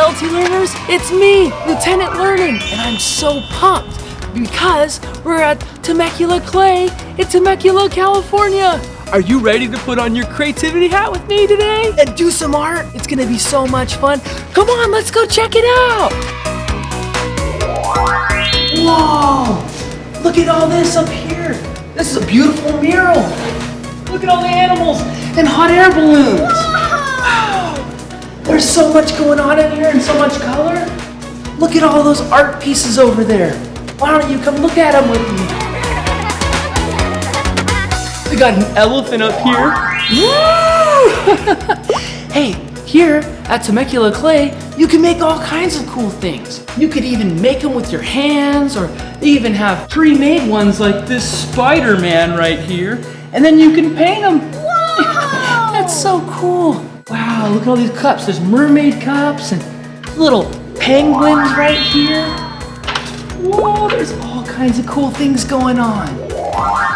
LT learners, it's me, Lieutenant Learning, and I'm so pumped because we're at Temecula Clay in Temecula, California. Are you ready to put on your creativity hat with me today and do some art? It's gonna be so much fun. Come on, let's go check it out. Whoa, look at all this up here. This is a beautiful mural. Look at all the animals and hot air balloons. Wow, there's so much going on in here and so much color. Look at all those art pieces over there. Why don't you come look at them with me? We got an elephant up here. Woo! Hey, here at Temecula Clay, you can make all kinds of cool things. You could even make them with your hands, or they even have pre-made ones like this Spider-Man right here, and then you can paint them. Whoa! That's so cool. Wow, look at all these cups. There's mermaid cups and little penguins right here. Whoa, there's all kinds of cool things going on.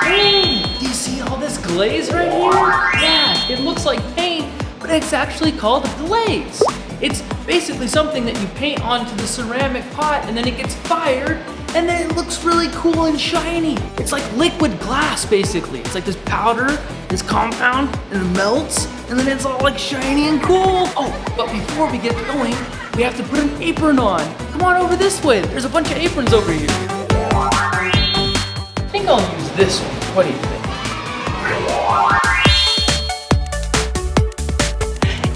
Hey, do you see all this glaze right here? Yeah, it looks like paint, but it's actually called glaze. It's basically something that you paint onto the ceramic pot and then it gets fired and then it looks really cool and shiny. It's like liquid glass, basically. It's like this powder, this compound, and it melts, and then it's all like shiny and cool. Oh, but before we get going, we have to put an apron on. Come on over this way. There's a bunch of aprons over here. I think I'll use this one. What do you think?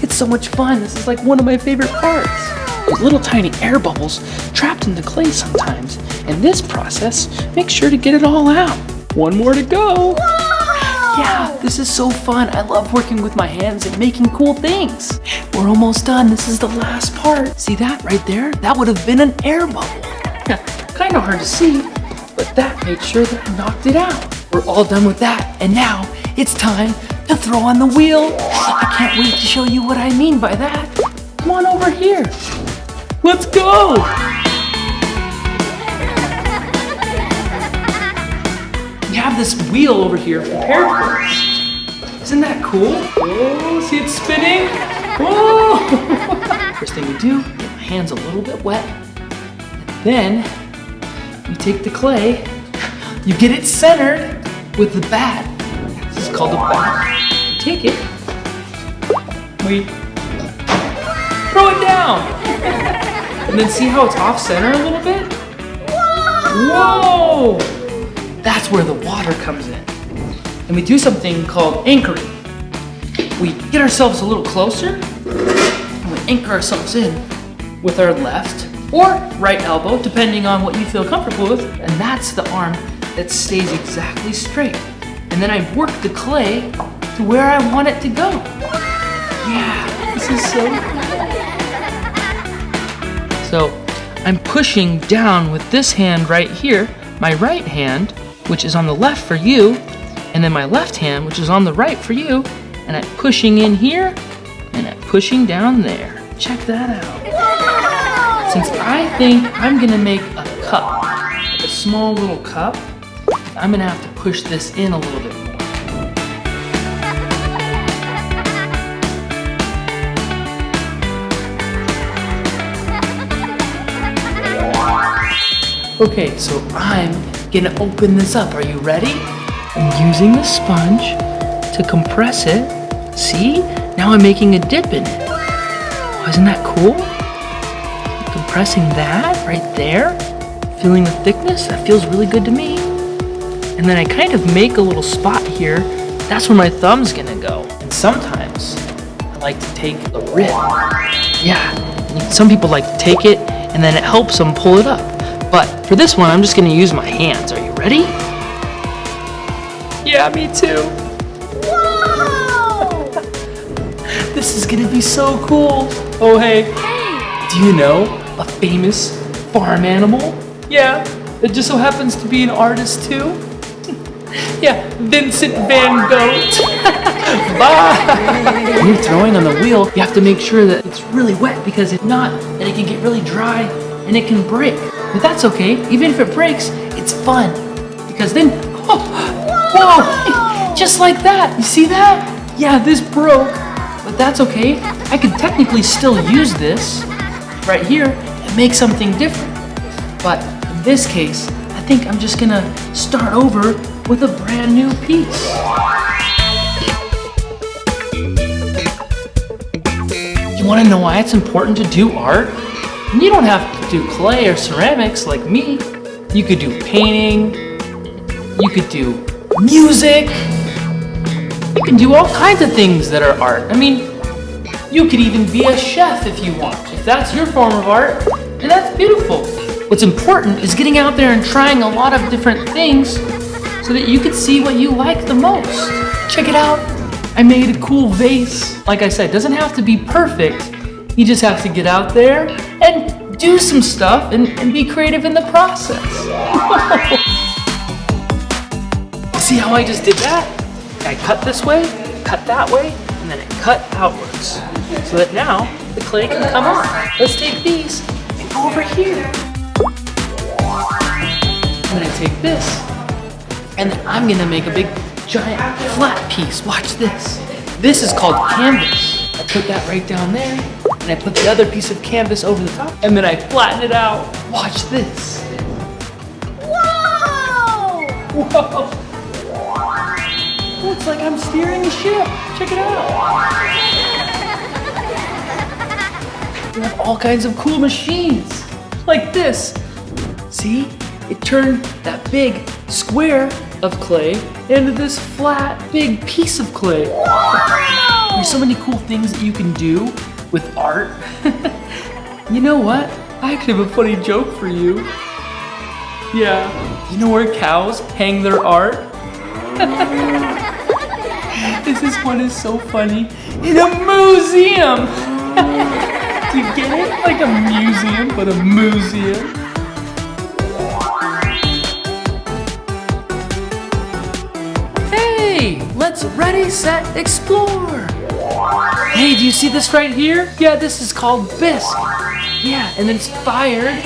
It's so much fun. This is like one of my favorite parts. There's little tiny air bubbles trapped in the clay sometimes. And this process makes sure to get it all out. One more to go. Whoa! Yeah, this is so fun. I love working with my hands and making cool things. We're almost done. This is the last part. See that right there? That would have been an air bubble. Kind of hard to see, but that made sure that I knocked it out. We're all done with that, and now it's time to throw on the wheel. I can't wait to show you what I mean by that. Come on over here. Let's go. We have this wheel over here prepared for us. Isn't that cool? Oh, see it spinning? Whoa! First thing we do, get my hands a little bit wet. And then we take the clay, you get it centered with the bat. This is called a bat. You take it, we throw it down. And then see how it's off center a little bit? Whoa! That's where the water comes in. And we do something called anchoring. We get ourselves a little closer and we anchor ourselves in with our left or right elbow, depending on what you feel comfortable with. And that's the arm that stays exactly straight. And then I work the clay to where I want it to go. Yeah, this is so cool. So I'm pushing down with this hand right here, my right hand, which is on the left for you, and then my left hand, which is on the right for you, and I'm pushing in here, and I'm pushing down there. Check that out. Whoa! Since I think I'm gonna make a cup, like a small little cup, I'm gonna have to push this in a little bit more. Okay, so I'm gonna open this up. Are you ready? I'm using the sponge to compress it. See? Now I'm making a dip in it. Oh, isn't that cool? Compressing that right there. Feeling the thickness? That feels really good to me. And then I kind of make a little spot here. That's where my thumb's gonna go. And sometimes I like to take a rib. Yeah, some people like to take it and then it helps them pull it up. But for this one, I'm just gonna use my hands. Are you ready? Yeah, me too. Whoa! This is gonna be so cool. Oh, hey. Do you know a famous farm animal? Yeah, that just so happens to be an artist too. Yeah, Vincent Van Gogh. Bye! When you're throwing on the wheel, you have to make sure that it's really wet, because if not, then it can get really dry and it can break. But that's okay. Even if it breaks, it's fun. Because then, whoa, just like that. You see that? Yeah, this broke, but that's okay. I could technically still use this right here and make something different. But in this case, I think I'm just gonna start over with a brand new piece. You wanna know why it's important to do art? You don't have to do clay or ceramics like me. You could do painting, you could do music, you can do all kinds of things that are art. I mean, you could even be a chef if you want. If that's your form of art, then that's beautiful. What's important is getting out there and trying a lot of different things so that you can see what you like the most. Check it out. I made a cool vase. Like I said, it doesn't have to be perfect. You just have to get out there and do some stuff and be creative in the process. See how I just did that? I cut this way, cut that way, and then I cut outwards. So that now the clay can come on. Let's take these and go over here. And then I take this, and then I'm gonna make a big, giant, flat piece. Watch this. This is called canvas. I put that right down there, and I put the other piece of canvas over the top, and then I flatten it out. Watch this. Whoa! Whoa! Looks like I'm steering a ship. Check it out. We have all kinds of cool machines, like this. See? It turned that big square of clay into this flat, big piece of clay. Wow! There's so many cool things that you can do with art. You know what? I actually have a funny joke for you. Yeah. You know where cows hang their art? This one is so funny. In a museum! Do you get it? Like a museum, but a museum. Hey, let's ready, set, explore. Hey, do you see this right here? Yeah, this is called bisque. Yeah, and then it's fired,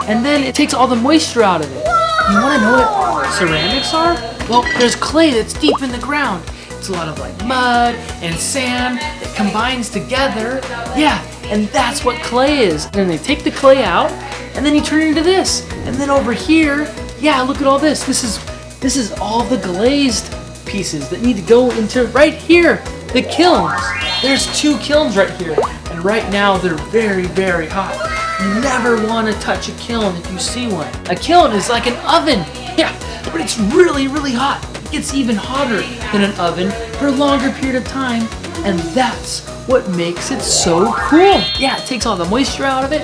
and then it takes all the moisture out of it. You wanna know what ceramics are? Well, there's clay that's deep in the ground. It's a lot of like mud and sand that combines together. Yeah, and that's what clay is. And then they take the clay out, and then you turn it into this. And then over here, yeah, look at all this. This is all the glazed pieces that need to go into right here, the kilns. There's 2 kilns right here, and right now they're very, very hot. You never want to touch a kiln if you see one. A kiln is like an oven, yeah, but it's really, really hot. It gets even hotter than an oven for a longer period of time, and that's what makes it so cool. Yeah, it takes all the moisture out of it,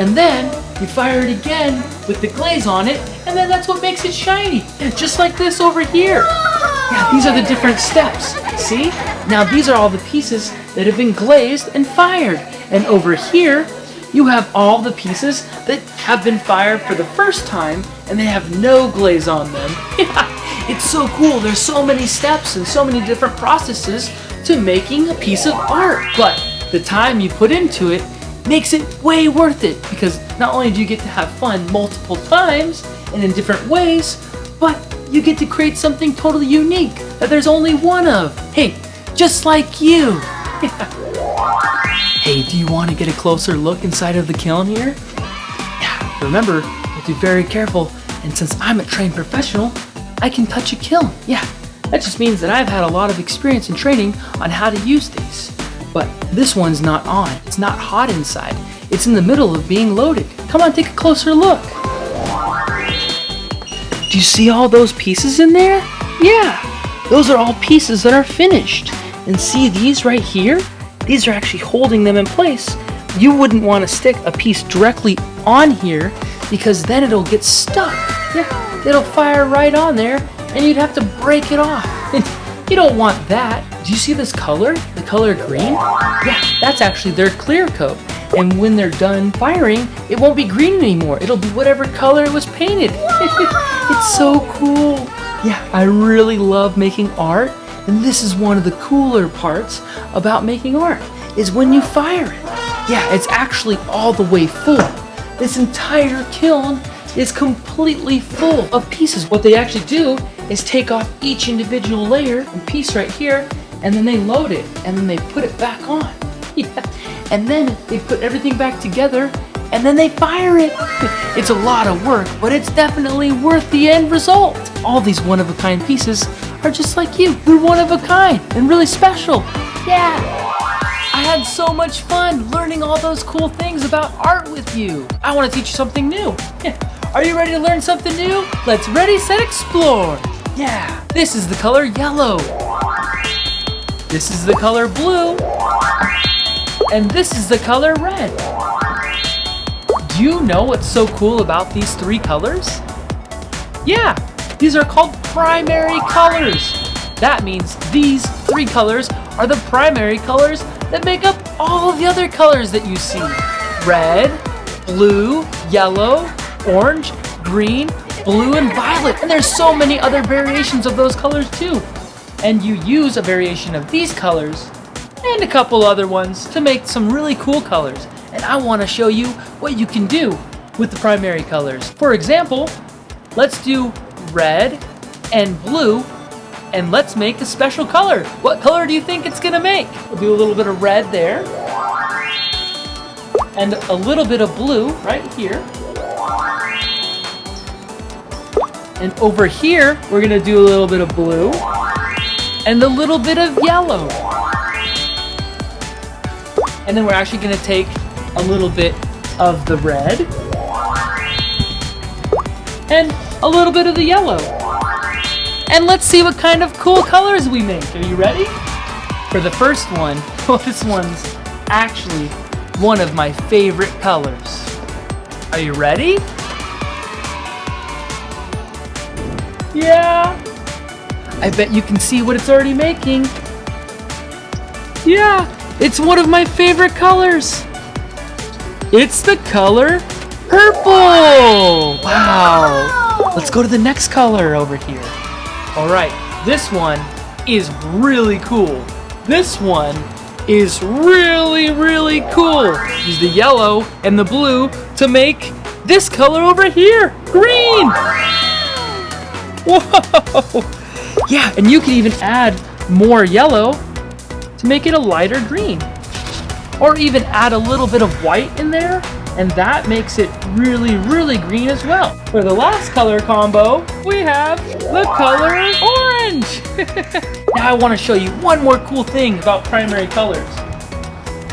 and then you fire it again with the glaze on it, and then that's what makes it shiny. Yeah, just like this over here. Yeah, these are the different steps. See? Now these are all the pieces that have been glazed and fired. And over here, you have all the pieces that have been fired for the first time and they have no glaze on them. Yeah, it's so cool. There's so many steps and so many different processes to making a piece of art. But the time you put into it makes it way worth it, because not only do you get to have fun multiple times and in different ways, but you get to create something totally unique that there's only one of. Hey, just like you. Hey, do you want to get a closer look inside of the kiln here? Yeah, remember, you have to be very careful, and since I'm a trained professional, I can touch a kiln. Yeah, that just means that I've had a lot of experience and training on how to use these. But this one's not on. It's not hot inside. It's in the middle of being loaded. Come on, take a closer look. Do you see all those pieces in there? Yeah, those are all pieces that are finished. And see these right here? These are actually holding them in place. You wouldn't want to stick a piece directly on here because then it'll get stuck. Yeah, it'll fire right on there and you'd have to break it off. You don't want that. Do you see this color? The color green? Yeah, that's actually their clear coat. And when they're done firing, it won't be green anymore. It'll be whatever color it was painted. It's so cool. Yeah, I really love making art. And this is one of the cooler parts about making art, is when you fire it. Yeah, it's actually all the way full. This entire kiln is completely full of pieces. What they actually do is take off each individual layer and piece right here, and then they load it, and then they put it back on. Yeah. And then they put everything back together, and then they fire it. It's a lot of work, but it's definitely worth the end result. All these one-of-a-kind pieces are just like you. They're one of a kind and really special. Yeah. I had so much fun learning all those cool things about art with you. I want to teach you something new. Are you ready to learn something new? Let's ready, set, explore. Yeah, this is the color yellow. This is the color blue. And this is the color red. Do you know what's so cool about these three colors? Yeah, these are called primary colors. That means these three colors are the primary colors that make up all the other colors that you see. Red, blue, yellow, orange, green, blue, and violet. And there's so many other variations of those colors too. And you use a variation of these colors and a couple other ones to make some really cool colors. And I want to show you what you can do with the primary colors. For example, let's do red and blue, and let's make a special color. What color do you think it's gonna make? We'll do a little bit of red there, and a little bit of blue right here. And over here, we're gonna do a little bit of blue, and a little bit of yellow. And then we're actually gonna take a little bit of the red, and a little bit of the yellow. And let's see what kind of cool colors we make. Are you ready? For the first one, well, this one's actually one of my favorite colors. Are you ready? Yeah. I bet you can see what it's already making. Yeah, it's one of my favorite colors. It's the color purple. Wow. Let's go to the next color over here. All right, this one is really cool. This one is really, really cool. Use the yellow and the blue to make this color over here, green. Whoa. Yeah, and you can even add more yellow to make it a lighter green. Or even add a little bit of white in there, and that makes it really, really green as well. For the last color combo, we have the color orange. Now I want to show you one more cool thing about primary colors.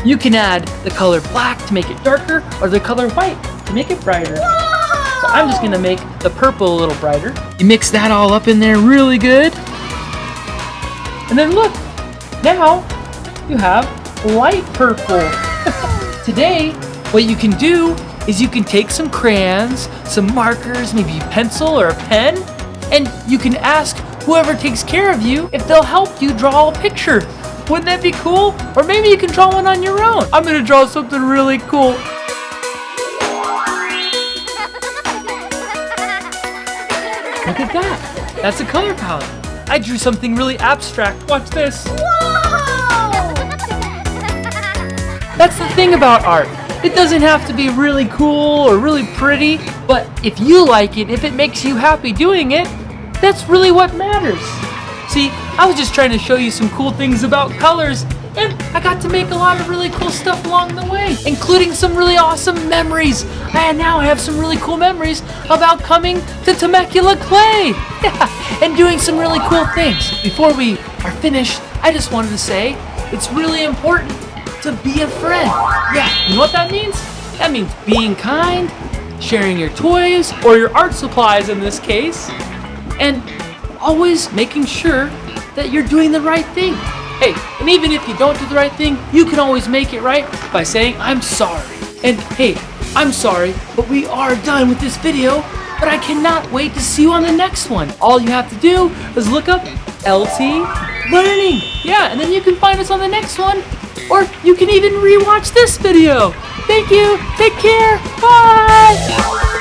You can add the color black to make it darker, or the color white to make it brighter. So I'm just gonna make the purple a little brighter. You mix that all up in there really good. And then look, now you have light purple. Today, what you can do is you can take some crayons, some markers, maybe a pencil or a pen, and you can ask whoever takes care of you if they'll help you draw a picture. Wouldn't that be cool? Or maybe you can draw one on your own. I'm gonna draw something really cool. Look at that. That's a color palette. I drew something really abstract. Watch this. Whoa! That's the thing about art. It doesn't have to be really cool or really pretty, but if you like it, if it makes you happy doing it, that's really what matters. See, I was just trying to show you some cool things about colors, and I got to make a lot of really cool stuff along the way, including some really awesome memories. And now I have some really cool memories about coming to Temecula Clay, and doing some really cool things. Before we are finished, I just wanted to say it's really important to be a friend. Yeah, you know what that means? That means being kind, sharing your toys, or your art supplies in this case, and always making sure that you're doing the right thing. Hey, and even if you don't do the right thing, you can always make it right by saying, I'm sorry. And hey, I'm sorry, but we are done with this video, but I cannot wait to see you on the next one. All you have to do is look up LT Learning. Yeah, and then you can find us on the next one, or you can even rewatch this video. Thank you, take care, bye.